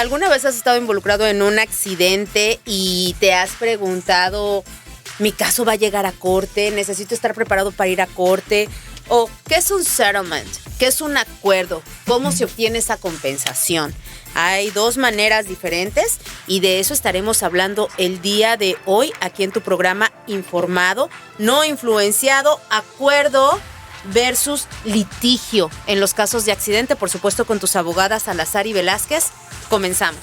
¿Alguna vez has estado involucrado en un accidente y te has preguntado, mi caso va a llegar a corte, necesito estar preparado para ir a corte? ¿O qué es un settlement? ¿Qué es un acuerdo? ¿Cómo se obtiene esa compensación? Hay dos maneras diferentes y de eso estaremos hablando el día de hoy aquí en tu programa Informado, no influenciado, acuerdo versus litigio en los casos de accidente, por supuesto con tus abogadas Salazar y Velázquez. Comenzamos.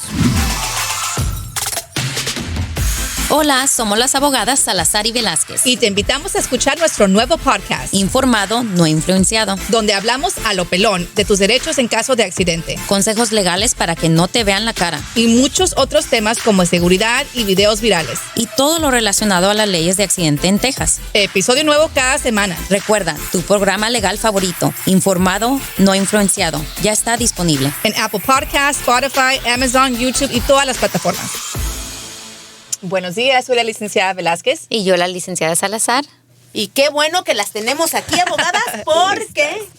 Hola, somos las abogadas Salazar y Velázquez. Y te invitamos a escuchar nuestro nuevo podcast, Informado, no influenciado, donde hablamos a lo pelón de tus derechos en caso de accidente, consejos legales para que no te vean la cara y muchos otros temas como seguridad y videos virales. y todo lo relacionado a las leyes de accidente en Texas. Episodio nuevo cada semana. Recuerda, tu programa legal favorito, Informado, no influenciado, ya está disponible En Apple Podcasts, Spotify, Amazon, YouTube y todas las plataformas. Buenos días, soy la licenciada Velázquez. Y yo, la licenciada Salazar. Y qué bueno que las tenemos aquí, abogadas,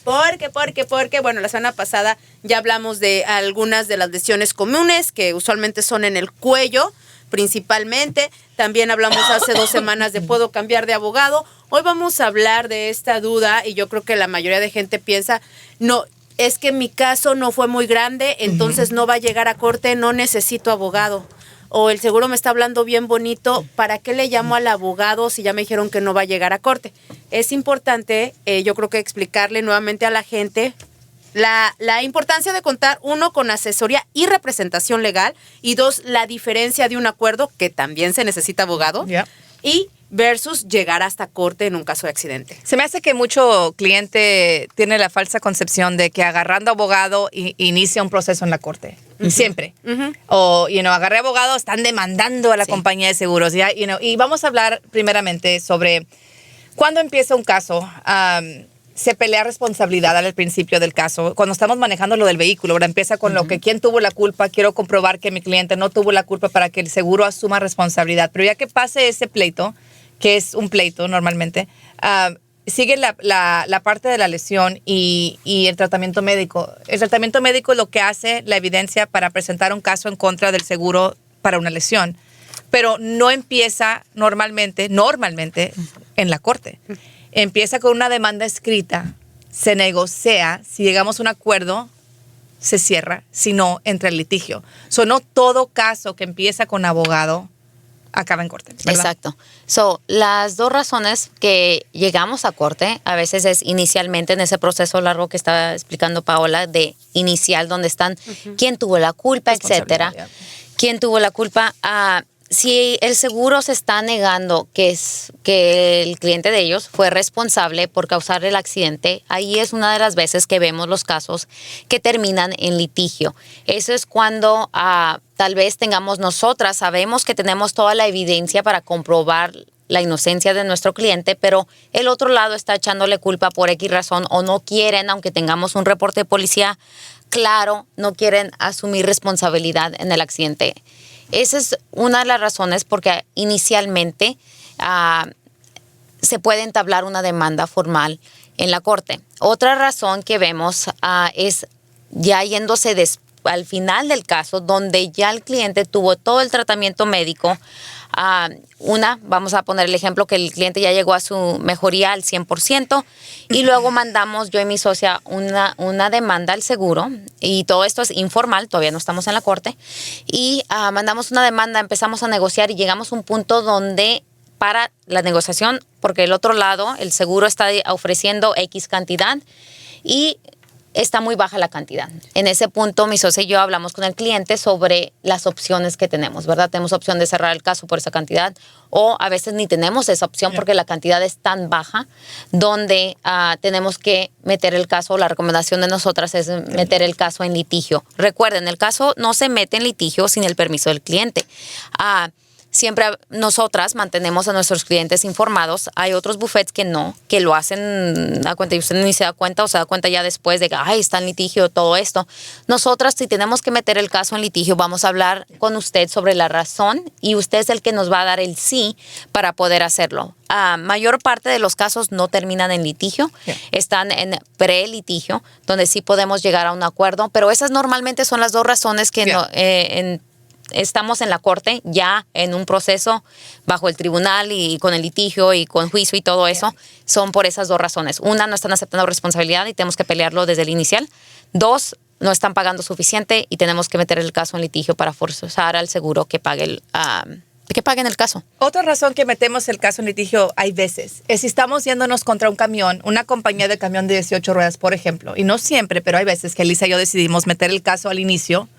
porque, bueno, la semana pasada ya hablamos de algunas de las lesiones comunes que usualmente son en el cuello, principalmente. También hablamos hace 2 semanas de ¿puedo cambiar de abogado? Hoy vamos a hablar de esta duda y yo creo que la mayoría de gente piensa, no, es que mi caso no fue muy grande, entonces no va a llegar a corte, no necesito abogado. O el seguro me está hablando bien bonito, ¿para qué le llamo al abogado si ya me dijeron que no va a llegar a corte? Es importante, yo creo que explicarle nuevamente a la gente la importancia de contar, 1, con asesoría y representación legal, y 2, la diferencia de un acuerdo, que también se necesita abogado, y versus llegar hasta corte en un caso de accidente. Se me hace que mucho cliente tiene la falsa concepción de que agarrando abogado inicia un proceso en la corte. Siempre. O, agarré abogado, están demandando a la compañía de seguros. Y vamos a hablar primeramente sobre cuándo empieza un caso. Se pelea responsabilidad al principio del caso. Cuando estamos manejando lo del vehículo, ahora empieza con lo que quién tuvo la culpa. Quiero comprobar que mi cliente no tuvo la culpa para que el seguro asuma responsabilidad. Pero ya que pase ese pleito, que es un pleito normalmente, sigue la parte de la lesión y el tratamiento médico. El tratamiento médico es lo que hace la evidencia para presentar un caso en contra del seguro para una lesión. Pero no empieza normalmente en la corte. Empieza con una demanda escrita, se negocia, si llegamos a un acuerdo, se cierra, si no, entra el litigio. No todo caso que empieza con abogado acaba en corte, ¿verdad? Exacto. Las dos razones que llegamos a corte a veces es inicialmente en ese proceso largo que estaba explicando Paola, de inicial, donde están quién tuvo la culpa, etcétera. ¿Quién tuvo la culpa? Si el seguro se está negando que el cliente de ellos fue responsable por causar el accidente, ahí es una de las veces que vemos los casos que terminan en litigio. Eso es cuando tal vez sabemos que tenemos toda la evidencia para comprobar la inocencia de nuestro cliente, pero el otro lado está echándole culpa por X razón o no quieren, aunque tengamos un reporte de policía claro, no quieren asumir responsabilidad en el accidente. Esa es una de las razones porque inicialmente se puede entablar una demanda formal en la corte. Otra razón que vemos es ya yéndose al final del caso, donde ya el cliente tuvo todo el tratamiento médico. Vamos a poner el ejemplo que el cliente ya llegó a su mejoría al 100% y luego mandamos yo y mi socia una demanda al seguro, y todo esto es informal, todavía no estamos en la corte, y mandamos una demanda, empezamos a negociar y llegamos a un punto donde para la negociación, porque el otro lado, el seguro está ofreciendo X cantidad y está muy baja la cantidad. En ese punto, mi socia y yo hablamos con el cliente sobre las opciones que tenemos, ¿verdad? Tenemos opción de cerrar el caso por esa cantidad, o a veces ni tenemos esa opción porque la cantidad es tan baja, donde tenemos que meter el caso. La recomendación de nosotras es meter el caso en litigio. Recuerden, el caso no se mete en litigio sin el permiso del cliente. siempre nosotras mantenemos a nuestros clientes informados. Hay otros buffets que no, que lo hacen a cuenta y usted ni se da cuenta o se da cuenta ya después de que está en litigio todo esto. Nosotras, si tenemos que meter el caso en litigio, vamos a hablar con usted sobre la razón y usted es el que nos va a dar el sí para poder hacerlo. Mayor parte de los casos no terminan en litigio, están en pre-litigio, donde sí podemos llegar a un acuerdo, pero esas normalmente son las dos razones que estamos en la corte ya en un proceso bajo el tribunal y con el litigio y con juicio y todo eso, son por esas dos razones. Una, no están aceptando responsabilidad y tenemos que pelearlo desde el inicial. Dos, no están pagando suficiente y tenemos que meter el caso en litigio para forzar al seguro que pague que paguen el caso. Otra razón que metemos el caso en litigio hay veces es si estamos yéndonos contra un camión, una compañía de camión de 18 ruedas, por ejemplo, y no siempre, pero hay veces que Elisa y yo decidimos meter el caso al inicio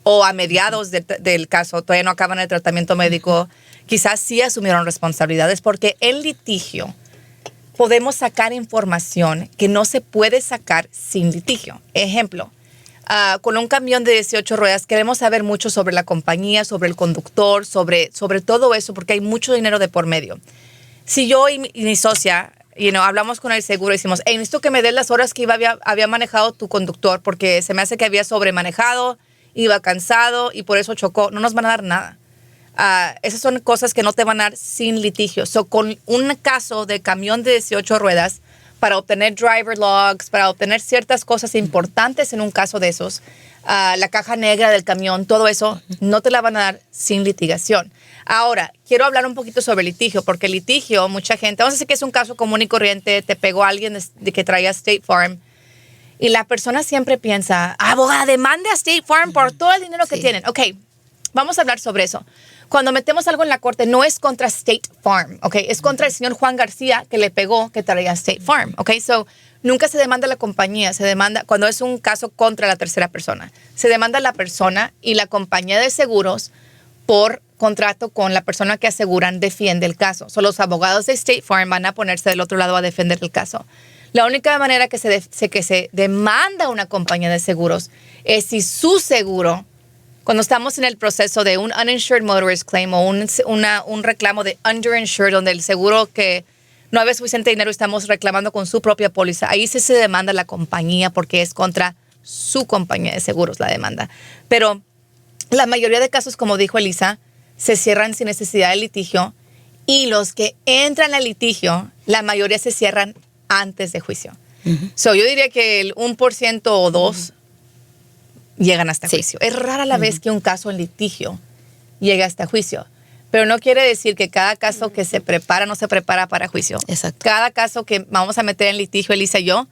o a mediados del caso, todavía no acaban el tratamiento médico, quizás sí asumieron responsabilidades porque en litigio podemos sacar información que no se puede sacar sin litigio. Ejemplo, con un camión de 18 ruedas queremos saber mucho sobre la compañía, sobre el conductor, sobre todo eso, porque hay mucho dinero de por medio. Si yo y mi socia, hablamos con el seguro y decimos, necesito que me des las horas que había manejado tu conductor, porque se me hace que había sobremanejado, iba cansado y por eso chocó, no nos van a dar nada. Esas son cosas que no te van a dar sin litigio. Con un caso de camión de 18 ruedas, para obtener driver logs, para obtener ciertas cosas importantes en un caso de esos, la caja negra del camión, todo eso, no te la van a dar sin litigación. Ahora, quiero hablar un poquito sobre litigio, porque litigio, mucha gente, vamos a decir que es un caso común y corriente, te pegó alguien de que traía State Farm, y la persona siempre piensa, abogada, demande a State Farm por todo el dinero que tienen. Ok, vamos a hablar sobre eso. Cuando metemos algo en la corte, no es contra State Farm, ¿ok? Es contra el señor Juan García que le pegó que traía State Farm, ¿ok? So, nunca se demanda a la compañía, se demanda, cuando es un caso contra la tercera persona, se demanda a la persona y la compañía de seguros por contrato con la persona que aseguran defiende el caso. So, los abogados de State Farm van a ponerse del otro lado a defender el caso. La única manera que se demanda a una compañía de seguros es si su seguro, cuando estamos en el proceso de un uninsured motorist claim o un reclamo de underinsured, donde el seguro que no había suficiente dinero estamos reclamando con su propia póliza, ahí sí se demanda a la compañía porque es contra su compañía de seguros la demanda. Pero la mayoría de casos, como dijo Elisa, se cierran sin necesidad de litigio y los que entran al litigio, la mayoría se cierran antes de juicio. So, yo diría que el 1% o 2% llegan hasta juicio. Es rara la vez que un caso en litigio llega hasta juicio. Pero no quiere decir que cada caso que se prepara no se prepara para juicio. Exacto. Cada caso que vamos a meter en litigio, Elisa y yo,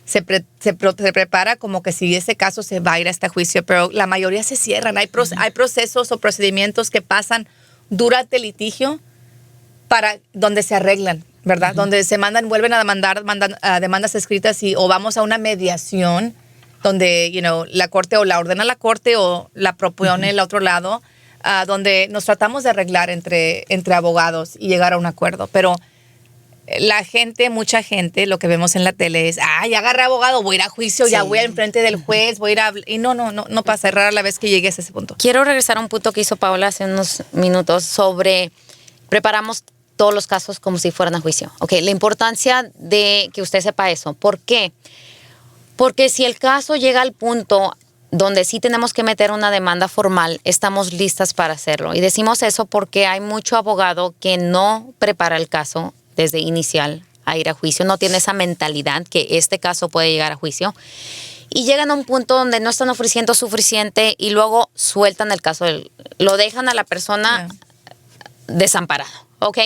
se prepara como que si ese caso se va a ir hasta juicio, pero la mayoría se cierran. Hay procesos o procedimientos que pasan durante el litigio para donde se arreglan, ¿verdad? Donde se vuelven a mandan demandas escritas o vamos a una mediación donde, la corte o la ordena la corte o la propone el otro lado, donde nos tratamos de arreglar entre abogados y llegar a un acuerdo. Pero mucha gente, lo que vemos en la tele es, ya agarré abogado, voy a ir a juicio, ya voy al frente del juez, voy a ir a... Y no pasa, es rara la vez que llegues a ese punto. Quiero regresar a un punto que hizo Paola hace unos minutos sobre preparamos todos los casos como si fueran a juicio. Ok, la importancia de que usted sepa eso. ¿Por qué? Porque si el caso llega al punto donde sí tenemos que meter una demanda formal, estamos listas para hacerlo. Y decimos eso porque hay mucho abogado que no prepara el caso desde inicial a ir a juicio, no tiene esa mentalidad que este caso puede llegar a juicio. Y llegan a un punto donde no están ofreciendo suficiente y luego sueltan el caso, lo dejan a la persona desamparado. ¿Ok?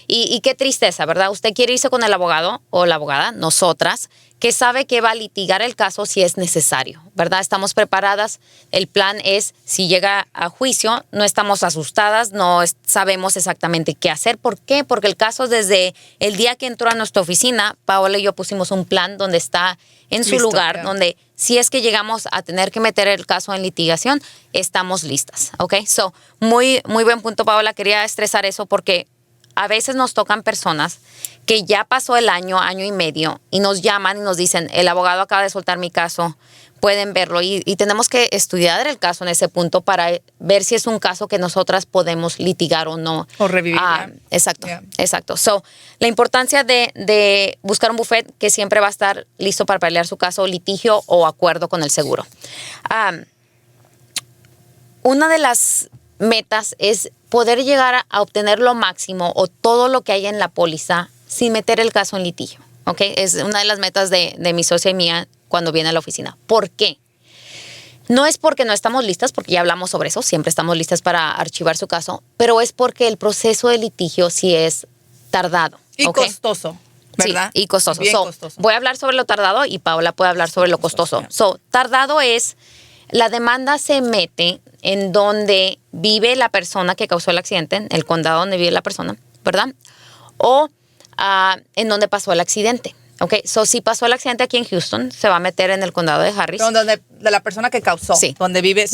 Y qué tristeza, ¿verdad? Usted quiere irse con el abogado o la abogada, nosotras, que sabe que va a litigar el caso si es necesario, ¿verdad? Estamos preparadas. El plan es, si llega a juicio, no estamos asustadas, no sabemos exactamente qué hacer. ¿Por qué? Porque el caso desde el día que entró a nuestra oficina, Paola y yo pusimos un plan donde está en su lugar, donde si es que llegamos a tener que meter el caso en litigación, estamos listas, ¿ok? So, muy, muy buen punto, Paola. Quería estresar eso porque a veces nos tocan personas que ya pasó el año y medio y nos llaman y nos dicen, el abogado acaba de soltar mi caso pueden verlo y tenemos que estudiar el caso en ese punto para ver si es un caso que nosotras podemos litigar o no. O revivir. Exacto, Yeah. exacto. So, la importancia de buscar un bufete que siempre va a estar listo para pelear su caso, litigio o acuerdo con el seguro. Una de las metas es poder llegar a obtener lo máximo o todo lo que hay en la póliza sin meter el caso en litigio. ¿Okay? Es una de las metas de mi socia y mía cuando viene a la oficina. ¿Por qué? No es porque no estamos listas, porque ya hablamos sobre eso, siempre estamos listas para archivar su caso, pero es porque el proceso de litigio sí es tardado. Y ¿okay? costoso, ¿verdad? Sí, y costoso. Bien costoso. Voy a hablar sobre lo tardado y Paola puede hablar sobre lo costoso. Tardado es, la demanda se mete en donde vive la persona que causó el accidente, en el condado donde vive la persona, ¿verdad? O en donde pasó el accidente. Okay, si pasó el accidente aquí en Houston, se va a meter en el condado de Harris. Donde, de la persona que causó, sí. Donde vive.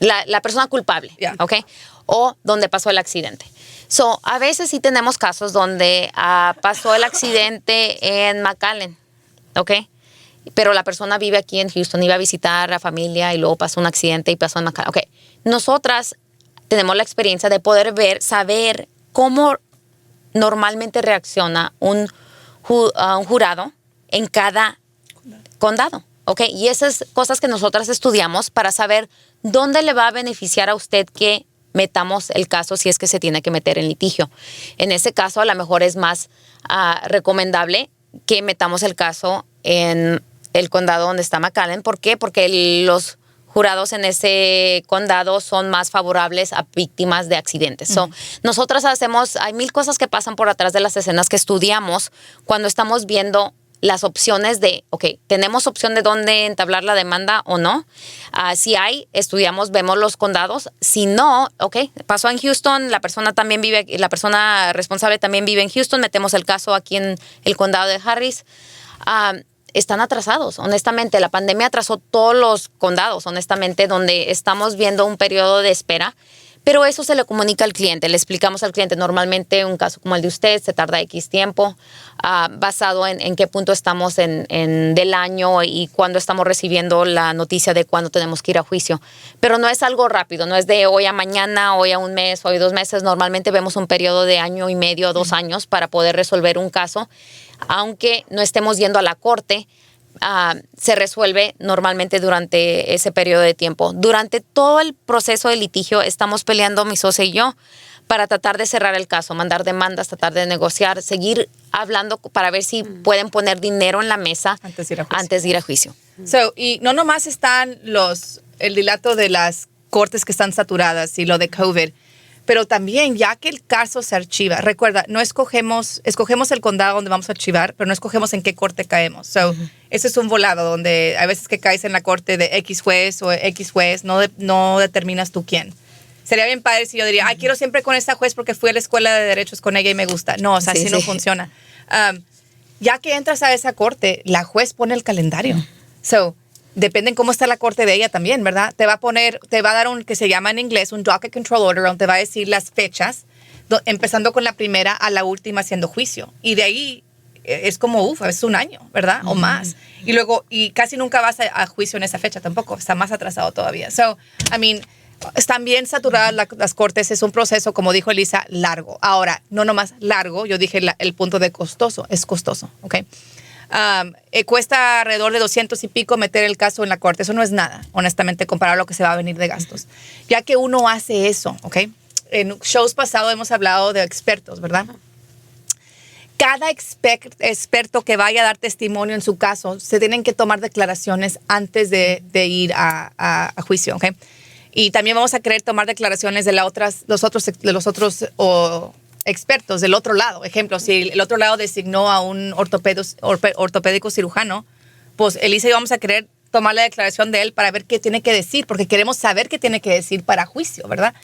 La persona culpable, yeah. Okay, o donde pasó el accidente. A veces sí tenemos casos donde pasó el accidente en McAllen, okay, pero la persona vive aquí en Houston, iba a visitar a familia y luego pasó un accidente y pasó en McAllen. Okay, nosotras tenemos la experiencia de poder saber cómo normalmente reacciona un jurado en cada condado, ¿ok? Y esas cosas que nosotras estudiamos para saber dónde le va a beneficiar a usted que metamos el caso si es que se tiene que meter en litigio. En ese caso, a lo mejor es más recomendable que metamos el caso en el condado donde está McAllen. ¿Por qué? Porque los jurados en ese condado son más favorables a víctimas de accidentes. Nosotras hay 1000 cosas que pasan por atrás de las escenas que estudiamos cuando estamos viendo las opciones de, ¿tenemos opción de dónde entablar la demanda o no? Si hay, estudiamos, vemos los condados. Si no, pasó en Houston, la persona responsable también vive en Houston, metemos el caso aquí en el condado de Harris. Están atrasados, honestamente. La pandemia atrasó todos los condados, honestamente, donde estamos viendo un periodo de espera. Pero eso se le comunica al cliente. Le explicamos al cliente, normalmente un caso como el de usted se tarda X tiempo, basado en qué punto estamos del año y cuándo estamos recibiendo la noticia de cuándo tenemos que ir a juicio. Pero no es algo rápido, no es de hoy a mañana, hoy a un mes, hoy 2 meses. Normalmente vemos un periodo de 1 año y medio, 2 años para poder resolver un caso. Aunque no estemos yendo a la corte, se resuelve normalmente durante ese periodo de tiempo. Durante todo el proceso de litigio estamos peleando mi socia y yo para tratar de cerrar el caso, mandar demandas, tratar de negociar, seguir hablando para ver si pueden poner dinero en la mesa antes de ir a juicio. Y no nomás están el dilato de las cortes que están saturadas y lo de COVID, pero también, ya que el caso se archiva, recuerda, no escogemos el condado donde vamos a archivar, pero no escogemos en qué corte caemos. Ese es un volado donde hay veces que caes en la corte de X juez o X juez, no determinas tú quién. Sería bien padre si yo diría, quiero siempre con esta juez porque fui a la escuela de derechos con ella y me gusta. No, así no funciona. Ya que entras a esa corte, la juez pone el calendario. Depende en cómo está la corte de ella también, ¿verdad? Te va a dar un que se llama en inglés un docket control order, donde te va a decir las fechas, empezando con la primera a la última haciendo juicio. Y de ahí es como, es 1 año, ¿verdad? O más. Y luego, casi nunca vas a juicio en esa fecha tampoco, está más atrasado todavía. Están bien saturadas las cortes, es un proceso, como dijo Elisa, largo. Ahora, no nomás largo, yo dije el punto de costoso, es costoso, ¿ok? Cuesta alrededor de 200 y pico meter el caso en la corte. Eso no es nada, honestamente, comparado a lo que se va a venir de gastos. Ya que uno hace eso, ¿ok? En shows pasados hemos hablado de expertos, ¿verdad? Cada experto que vaya a dar testimonio en su caso, se tienen que tomar declaraciones antes de ir a juicio, ¿ok? Y también vamos a querer tomar declaraciones de los otros expertos del otro lado. Ejemplo, si el otro lado designó a un ortopédico cirujano, pues Elisa y yo vamos a querer tomar la declaración de él para ver qué tiene que decir, porque queremos saber qué tiene que decir para juicio, ¿verdad?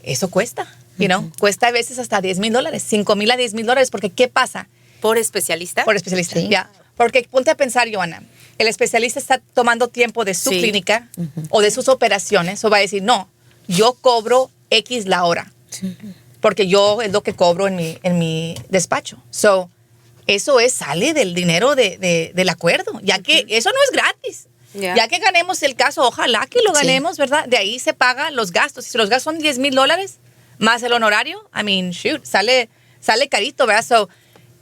Eso cuesta, cuesta a veces hasta $10,000, $5,000 a $10,000, porque ¿qué pasa? ¿Por especialista? Por especialista, sí. Ya. Porque ponte a pensar, Johanna, el especialista está tomando tiempo de su clínica o de sus operaciones, o va a decir, no, yo cobro X la hora. Sí. Porque yo es lo que cobro en mi despacho. Eso sale del dinero del acuerdo, ya que eso no es gratis. Ya. Ya que ganemos el caso, ojalá que lo ganemos, ¿verdad? De ahí se pagan los gastos. Si los gastos son $10,000 más el honorario, I mean, shoot, sale carito, ¿verdad? So,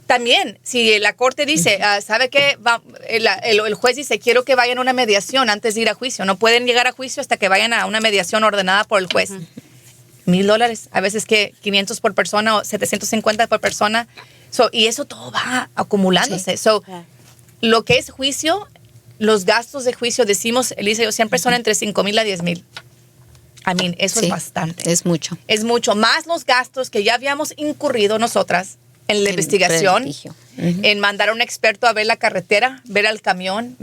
también, si la corte dice, ¿sabe qué? El juez dice, quiero que vayan a una mediación antes de ir a juicio. No pueden llegar a juicio hasta que vayan a una mediación ordenada por el juez. $1,000, a veces que 500 por persona o 750 por persona. So, y eso todo va acumulándose. Sí. So, lo que es juicio, los gastos de juicio, decimos, Elisa y yo, siempre son entre 5,000 a 10,000. I mean, eso es bastante. Es mucho. Es mucho. Más los gastos que ya habíamos incurrido nosotras en la investigación, en mandar a un experto a ver la carretera, ver al camión,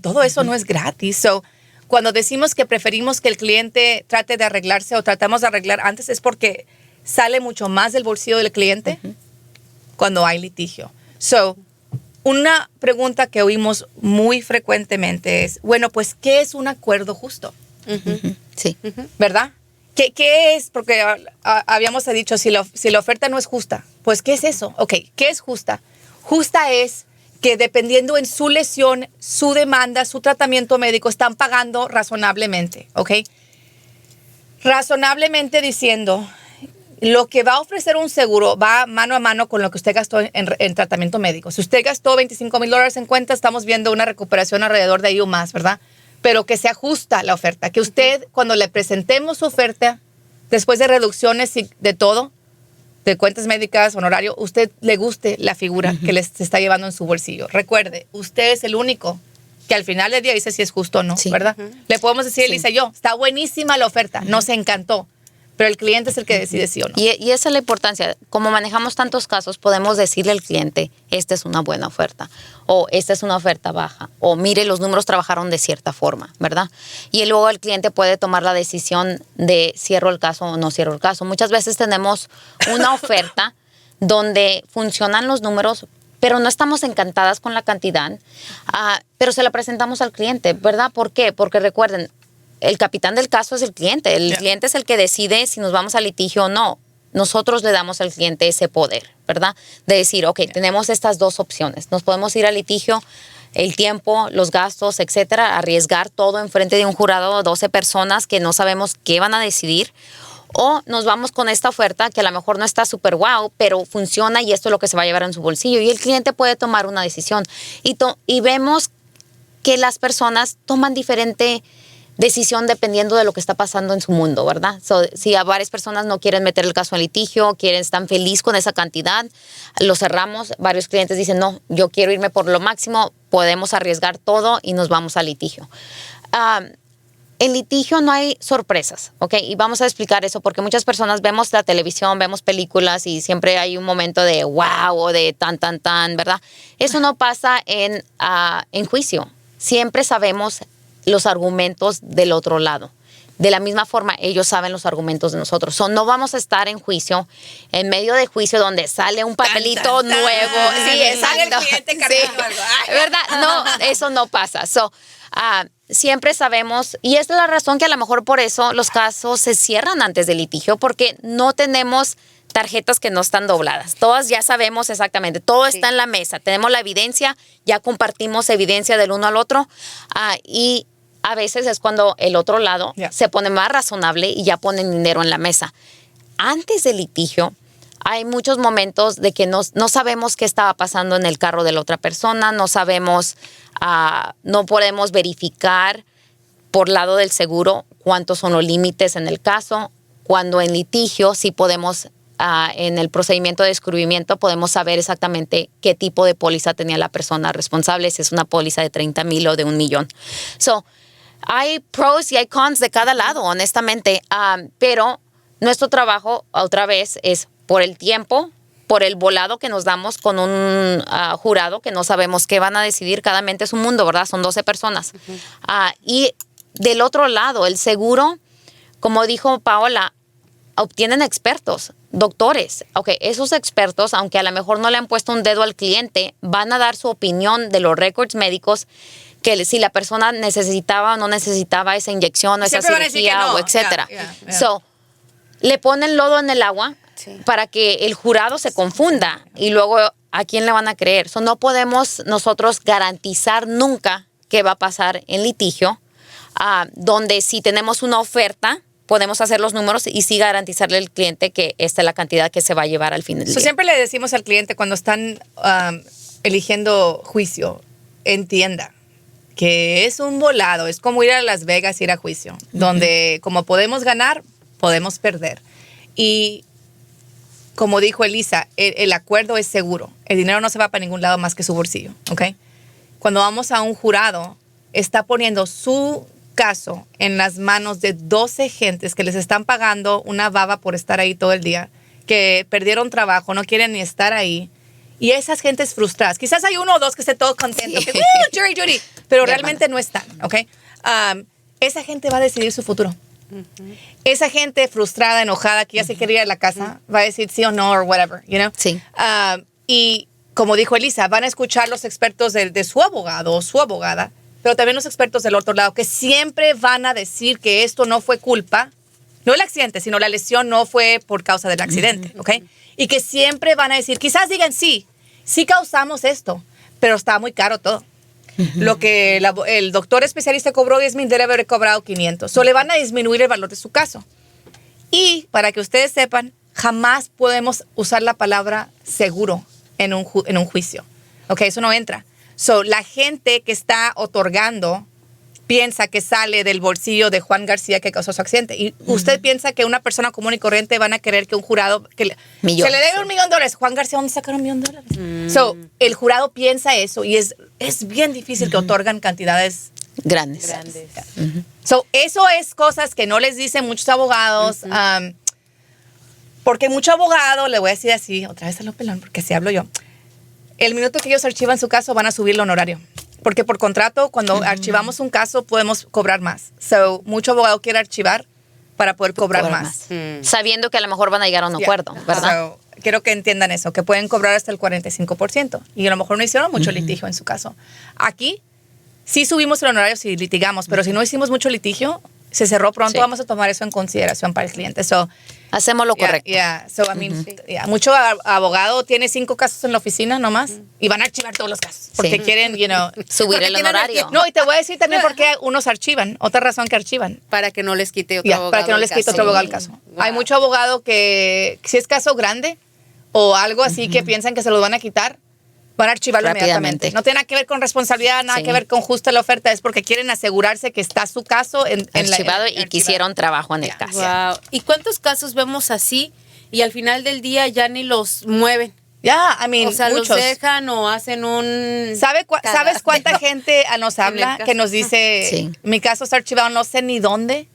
todo eso no es gratis. So, cuando decimos que preferimos que el cliente trate de arreglarse o tratamos de arreglar antes, es porque sale mucho más del bolsillo del cliente cuando hay litigio. So, una pregunta que oímos muy frecuentemente es, bueno, pues, ¿qué es un acuerdo justo? Sí. ¿Verdad? ¿Qué es? Porque habíamos dicho, si la oferta no es justa, pues, ¿qué es eso? Ok, ¿qué es justa? Justa es que dependiendo en su lesión, su demanda, su tratamiento médico, están pagando razonablemente, ¿ok? Razonablemente diciendo, lo que va a ofrecer un seguro va mano a mano con lo que usted gastó en tratamiento médico. Si usted gastó $25,000 en cuenta, estamos viendo una recuperación alrededor de ahí o más, ¿verdad? Pero que se ajusta la oferta, que usted, cuando le presentemos su oferta, después de reducciones y de todo, de cuentas médicas, honorario, usted le guste la figura que se está llevando en su bolsillo. Recuerde, usted es el único que al final del día dice si es justo o no, ¿verdad? Le podemos decir, Elisa y yo, está buenísima la oferta, nos encantó. Pero el cliente es el que decide sí o no. Y esa es la importancia. Como manejamos tantos casos, podemos decirle al cliente, esta es una buena oferta, o esta es una oferta baja, o mire, los números trabajaron de cierta forma, ¿verdad? Y luego el cliente puede tomar la decisión de cierro el caso o no cierro el caso. Muchas veces tenemos una oferta donde funcionan los números, pero no estamos encantadas con la cantidad, pero se la presentamos al cliente, ¿verdad? ¿Por qué? Porque recuerden, el capitán del caso es el cliente. El cliente es el que decide si nos vamos a litigio o no. Nosotros le damos al cliente ese poder, ¿verdad? De decir, ok, tenemos estas dos opciones. Nos podemos ir a litigio, el tiempo, los gastos, etcétera, arriesgar todo en frente de un jurado de 12 personas que no sabemos qué van a decidir. O nos vamos con esta oferta que a lo mejor no está súper wow, pero funciona y esto es lo que se va a llevar en su bolsillo. Y el cliente puede tomar una decisión. Y vemos que las personas toman diferente decisión dependiendo de lo que está pasando en su mundo, ¿verdad? Si a varias personas no quieren meter el caso en litigio, están felices con esa cantidad, lo cerramos. Varios clientes dicen, no, yo quiero irme por lo máximo, podemos arriesgar todo y nos vamos a litigio. En litigio no hay sorpresas, ¿ok? Y vamos a explicar eso porque muchas personas vemos la televisión, vemos películas y siempre hay un momento de wow o de tan, ¿verdad? Eso no pasa en juicio. Siempre sabemos los argumentos del otro lado. De la misma forma, ellos saben los argumentos de nosotros. No vamos a estar en juicio, en medio de juicio donde sale un papelito nuevo. Sí, sale exacto. el cliente cargando algo. ¿Verdad? No, eso no pasa. Siempre sabemos, y es la razón que a lo mejor por eso los casos se cierran antes del litigio, porque no tenemos tarjetas que no están dobladas. Todas ya sabemos exactamente, todo está en la mesa. Tenemos la evidencia, ya compartimos evidencia del uno al otro, y a veces es cuando el otro lado se pone más razonable y ya ponen dinero en la mesa. Antes del litigio, hay muchos momentos de que no sabemos qué estaba pasando en el carro de la otra persona, no sabemos, no podemos verificar por lado del seguro cuántos son los límites en el caso. Cuando en litigio sí podemos, en el procedimiento de descubrimiento, podemos saber exactamente qué tipo de póliza tenía la persona responsable, si es una póliza de 30,000 o de 1,000,000. Hay pros y hay cons de cada lado, honestamente, pero nuestro trabajo, otra vez, es por el tiempo, por el volado que nos damos con un jurado que no sabemos qué van a decidir. Cada mente es un mundo, ¿verdad? Son 12 personas. Y del otro lado, el seguro, como dijo Paola, obtienen expertos, doctores. Ok, esos expertos, aunque a lo mejor no le han puesto un dedo al cliente, van a dar su opinión de los récords médicos, que si la persona necesitaba o no necesitaba esa inyección o esa cirugía o etcétera. Le ponen lodo en el agua para que el jurado se confunda y luego ¿a quién le van a creer? No podemos nosotros garantizar nunca qué va a pasar en litigio, donde si tenemos una oferta, podemos hacer los números y sí garantizarle al cliente que esta es la cantidad que se va a llevar al fin del día. Siempre le decimos al cliente cuando están eligiendo juicio, entienda que es un volado, es como ir a Las Vegas y ir a juicio, donde como podemos ganar, podemos perder. Y como dijo Elisa, el acuerdo es seguro. El dinero no se va para ningún lado más que su bolsillo, ¿ok? Cuando vamos a un jurado, está poniendo su caso en las manos de 12 gentes que les están pagando una baba por estar ahí todo el día, que perdieron trabajo, no quieren ni estar ahí. Y esas gentes frustradas. Quizás hay uno o dos que esté todo contento, que, jury, jury, pero realmente no están, ¿ok? Esa gente va a decidir su futuro. Esa gente frustrada, enojada, que ya se quiere ir a la casa, va a decir sí o no, o whatever, you know? Sí. Y como dijo Elisa, van a escuchar los expertos de su abogado o su abogada, pero también los expertos del otro lado, que siempre van a decir que esto no fue culpa, no el accidente, sino la lesión no fue por causa del accidente, ¿ok? Y que siempre van a decir, quizás digan sí causamos esto, pero está muy caro todo. Lo que el doctor especialista cobró 10,000, debe haber cobrado 500. So le van a disminuir el valor de su caso. Y para que ustedes sepan, jamás podemos usar la palabra seguro en un juicio. Ok, eso no entra. So la gente que está otorgando piensa que sale del bolsillo de Juan García que causó su accidente. Y usted piensa que una persona común y corriente van a querer que un jurado se le debe $1 millón. Juan García, ¿dónde sacaron $1 millón? So, el jurado piensa eso y es bien difícil que otorgan cantidades grandes. So, eso es cosas que no les dicen muchos abogados. Porque mucho abogado, le voy a decir así, otra vez a lo pelón, porque así hablo yo. El minuto que ellos archivan su caso, van a subir el honorario. Porque por contrato, cuando archivamos un caso, podemos cobrar más. So, mucho abogado quiere archivar para poder cobrar más. Sabiendo que a lo mejor van a llegar a un acuerdo, ¿verdad? So, quiero que entiendan eso, que pueden cobrar hasta el 45%. Y a lo mejor no hicieron mucho litigio en su caso. Aquí, sí subimos el honorario si litigamos, pero si no hicimos mucho litigio, se cerró pronto, vamos a tomar eso en consideración para el cliente. So, hacemos lo correcto. So, I mean, mucho abogado tiene 5 casos en la oficina nomás y van a archivar todos los casos porque quieren, subir el honorario. No, y te voy a decir también por qué unos archivan. Otra razón que archivan. Para que no les quite otro abogado. Para que no les quite otro abogado el caso. Wow. Hay mucho abogado que, si es caso grande o algo así que piensan que se los van a quitar, van a archivarlo inmediatamente. No tiene nada que ver con responsabilidad, nada que ver con justa la oferta, es porque quieren asegurarse que está su caso archivado y que hicieron trabajo en el caso. Wow. ¿Y cuántos casos vemos así y al final del día ya ni los mueven? O sea, muchos. Los dejan o hacen un... ¿Sabes cuánta gente nos habla que nos dice, mi caso está archivado, no sé ni dónde,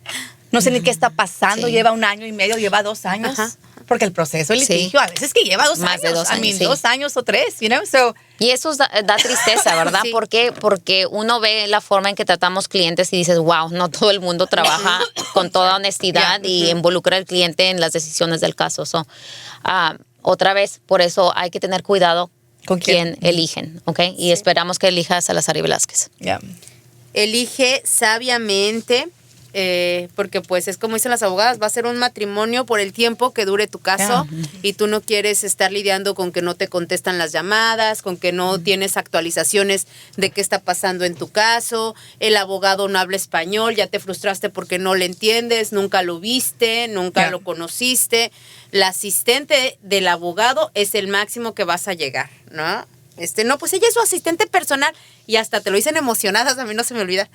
no sé ni qué está pasando, lleva 1 año y medio, lleva 2 años? Ajá. Porque el proceso de litigio a veces que lleva 2 años. Más de 2 años. 2 años o 3, So, y eso da tristeza, ¿verdad? ¿Por qué? Porque uno ve la forma en que tratamos clientes y dices, wow, no todo el mundo trabaja con toda honestidad y involucra al cliente en las decisiones del caso. So, otra vez, por eso hay que tener cuidado con quién eligen, ¿ok? Y esperamos que elija a Salazar y Velázquez. Elige sabiamente. Porque pues es como dicen las abogadas, va a ser un matrimonio por el tiempo que dure tu caso y tú no quieres estar lidiando con que no te contestan las llamadas, con que no tienes actualizaciones de qué está pasando en tu caso, el abogado no habla español, ya te frustraste porque no le entiendes, nunca lo viste, nunca lo conociste. La asistente del abogado es el máximo que vas a llegar, ¿no? No, pues ella es su asistente personal y hasta te lo dicen emocionadas, a mí no se me olvida.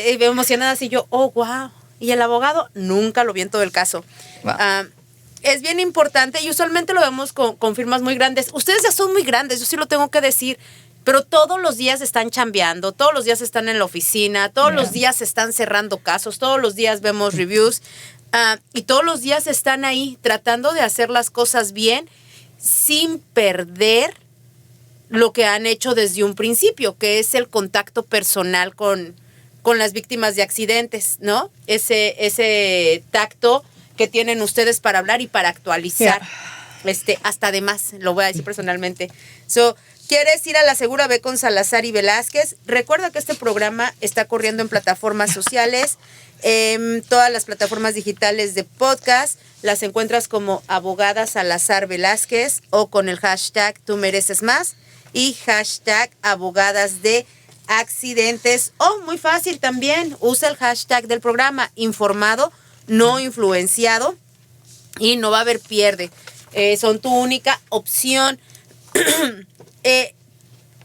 Emocionadas y yo, oh, wow. Y el abogado nunca lo vi en todo el caso. Wow. Es bien importante y usualmente lo vemos con firmas muy grandes. Ustedes ya son muy grandes, yo sí lo tengo que decir, pero todos los días están chambeando, todos los días están en la oficina, todos los días están cerrando casos, todos los días vemos reviews y todos los días están ahí tratando de hacer las cosas bien sin perder lo que han hecho desde un principio, que es el contacto personal con las víctimas de accidentes, ¿no? Ese tacto que tienen ustedes para hablar y para actualizar. Hasta de más, lo voy a decir personalmente. ¿Quieres ir a la segura? Ve con Salazar y Velázquez. Recuerda que este programa está corriendo en plataformas sociales, todas las plataformas digitales de podcast. Las encuentras como abogada Salazar Velázquez o con el hashtag Tú Mereces Más y hashtag abogadas de accidentes. O muy fácil también, usa el hashtag del programa, informado, no influenciado, y no va a haber pierde. Son tu única opción.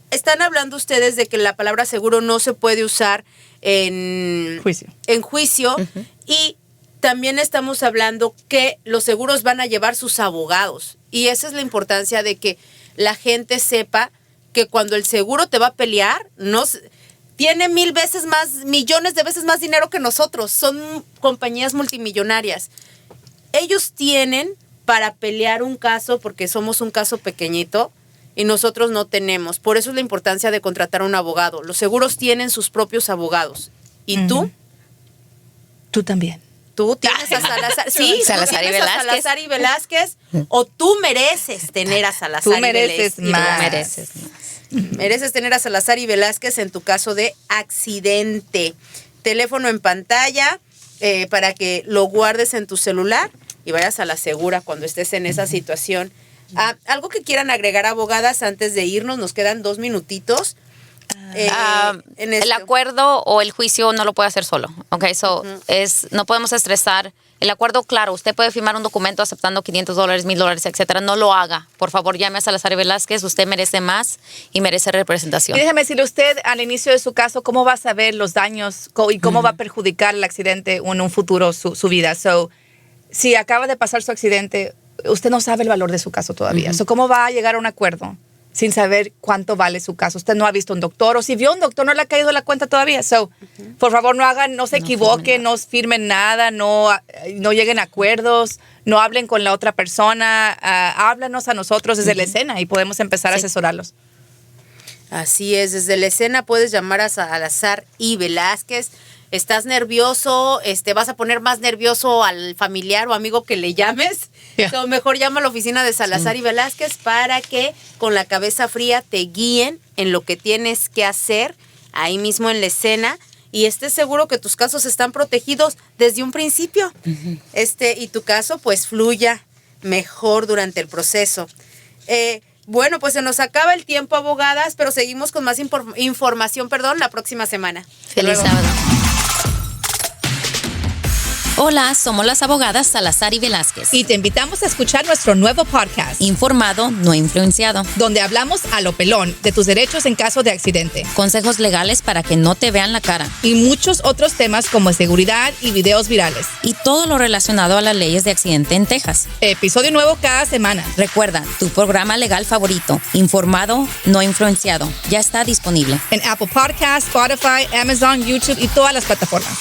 Están hablando ustedes de que la palabra seguro no se puede usar en juicio. Uh-huh. Y también estamos hablando que los seguros van a llevar sus abogados. Y esa es la importancia de que la gente sepa que cuando el seguro te va a pelear, tiene 1000 veces más, millones de veces más dinero que nosotros. Son compañías multimillonarias. Ellos tienen para pelear un caso, porque somos un caso pequeñito y nosotros no tenemos. Por eso es la importancia de contratar a un abogado. Los seguros tienen sus propios abogados. ¿Y tú? Tú también. Tú tienes a Salazar. Sí, Salazar y Velázquez. A Salazar y Velázquez. O tú mereces tener a Salazar y Velázquez. Tú mereces más. Mereces tener a Salazar y Velázquez en tu caso de accidente. Teléfono en pantalla para que lo guardes en tu celular y vayas a la segura cuando estés en esa situación. ¿Algo que quieran agregar, abogadas, antes de irnos? Nos quedan 2 minutitos. El acuerdo o el juicio no lo puede hacer solo. Okay, so no podemos estresar. El acuerdo, claro, usted puede firmar un documento aceptando $500, $1,000, etcétera. No lo haga. Por favor, llame a Salazar y Velázquez. Usted merece más y merece representación. Y déjeme decirle, usted al inicio de su caso, ¿cómo va a saber los daños y cómo va a perjudicar el accidente o en un futuro su vida? So, si acaba de pasar su accidente, usted no sabe el valor de su caso todavía. So, ¿cómo va a llegar a un acuerdo sin saber cuánto vale su caso? Usted no ha visto un doctor, o si vio un doctor, no le ha caído la cuenta todavía. So, por favor, no se equivoquen, no firmen nada, no lleguen a acuerdos, no hablen con la otra persona, háblanos a nosotros desde la escena y podemos empezar a asesorarlos. Así es, desde la escena puedes llamar a Salazar y Velázquez. ¿Estás nervioso? ¿Vas a poner más nervioso al familiar o amigo que le llames? So, mejor llama a la oficina de Salazar y Velázquez para que con la cabeza fría te guíen en lo que tienes que hacer ahí mismo en la escena y estés seguro que tus casos están protegidos desde un principio. Y tu caso pues fluya mejor durante el proceso. Bueno, pues se nos acaba el tiempo, abogadas, pero seguimos con más información, la próxima semana. Feliz sábado. Hola, somos las abogadas Salazar y Velázquez. Y te invitamos a escuchar nuestro nuevo podcast, Informado, no influenciado, donde hablamos a lo pelón de tus derechos en caso de accidente, consejos legales para que no te vean la cara y muchos otros temas como seguridad y videos virales. Y todo lo relacionado a las leyes de accidente en Texas. Episodio nuevo cada semana. Recuerda, tu programa legal favorito, Informado, no influenciado, ya está disponible en Apple Podcasts, Spotify, Amazon, YouTube y todas las plataformas.